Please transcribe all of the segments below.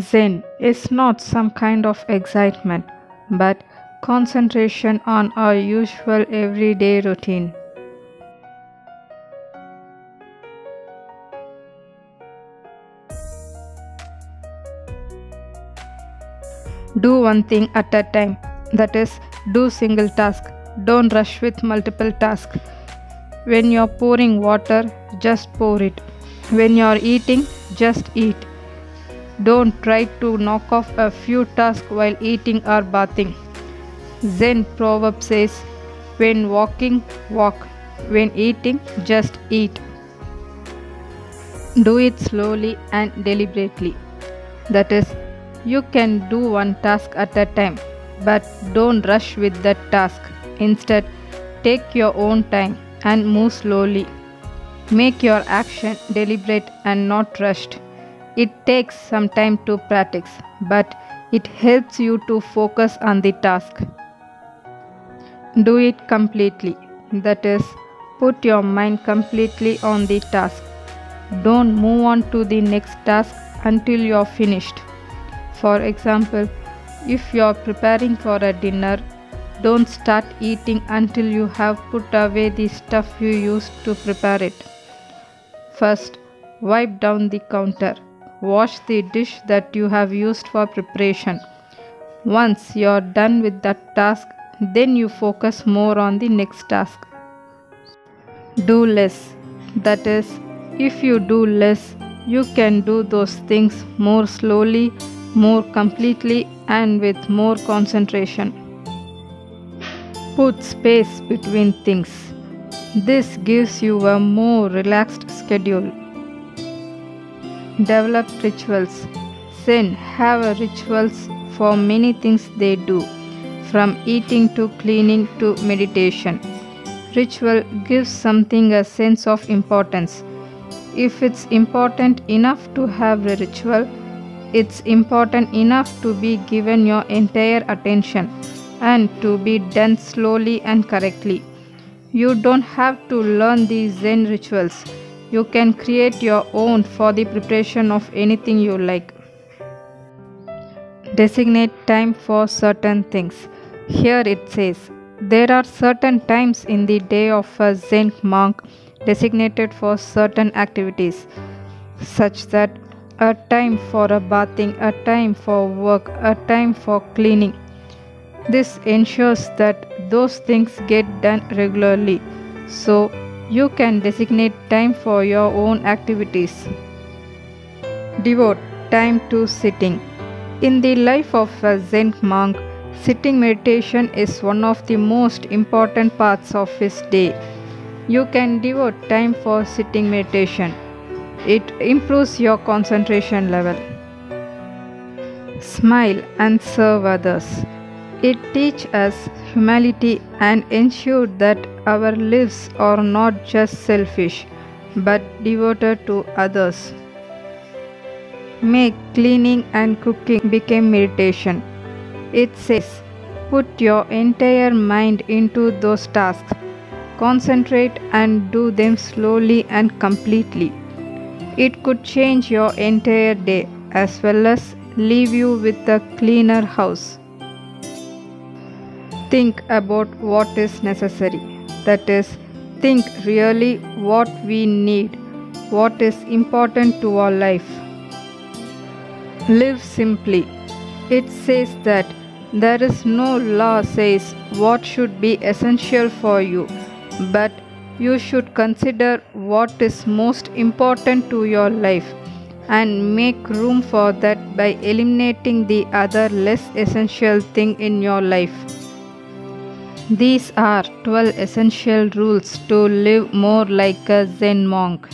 Zen is not some kind of excitement, but concentration on our usual everyday routine. Do one thing at a time, that is, do single task. Don't rush with multiple tasks. When you're pouring water, just pour it. When you're eating, just eat. Don't try to knock off a few tasks while eating or bathing. Zen proverb says, when walking, walk. When eating, just eat. Do it slowly and deliberately. That is, you can do one task at a time, but don't rush with that task. Instead, take your own time and move slowly. Make your action deliberate and not rushed. It takes some time to practice, but it helps you to focus on the task. Do it completely. That is, put your mind completely on the task. Don't move on to the next task until you are finished. For example, if you are preparing for a dinner, don't start eating until you have put away the stuff you used to prepare it. First, wipe down the counter. Wash the dish that you have used for preparation. Once you are done with that task, then you focus more on the next task. Do less. That is, if you do less, you can do those things more slowly, more completely, and with more concentration. Put space between things. This gives you a more relaxed schedule. Develop rituals. Zen have rituals for many things they do, from eating to cleaning to meditation. Ritual gives something a sense of importance. If it's important enough to have a ritual, it's important enough to be given your entire attention and to be done slowly and correctly. You don't have to learn these Zen rituals. You can create your own for the preparation of anything you like. Designate time for certain things. Here it says, there are certain times in the day of a Zen monk designated for certain activities, such that a time for a bathing, a time for work, a time for cleaning. This ensures that those things get done regularly, so you can designate time for your own activities. Devote time to sitting. In the life of a Zen monk, sitting meditation is one of the most important parts of his day. You can devote time for sitting meditation. It improves your concentration level. Smile and serve others. It teaches us humility and ensures that our lives are not just selfish, but devoted to others. Make cleaning and cooking become meditation. It says, put your entire mind into those tasks. Concentrate and do them slowly and completely. It could change your entire day as well as leave you with a cleaner house. Think about what is necessary. That is, think really what we need, what is important to our life. Live simply. It says that there is no law says what should be essential for you, but you should consider what is most important to your life and make room for that by eliminating the other less essential thing in your life. These are 12 essential rules to live more like a Zen monk.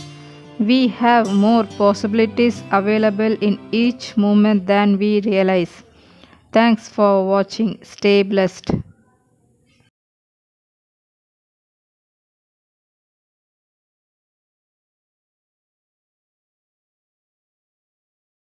We have more possibilities available in each moment than we realize. Thanks for watching. Stay blessed.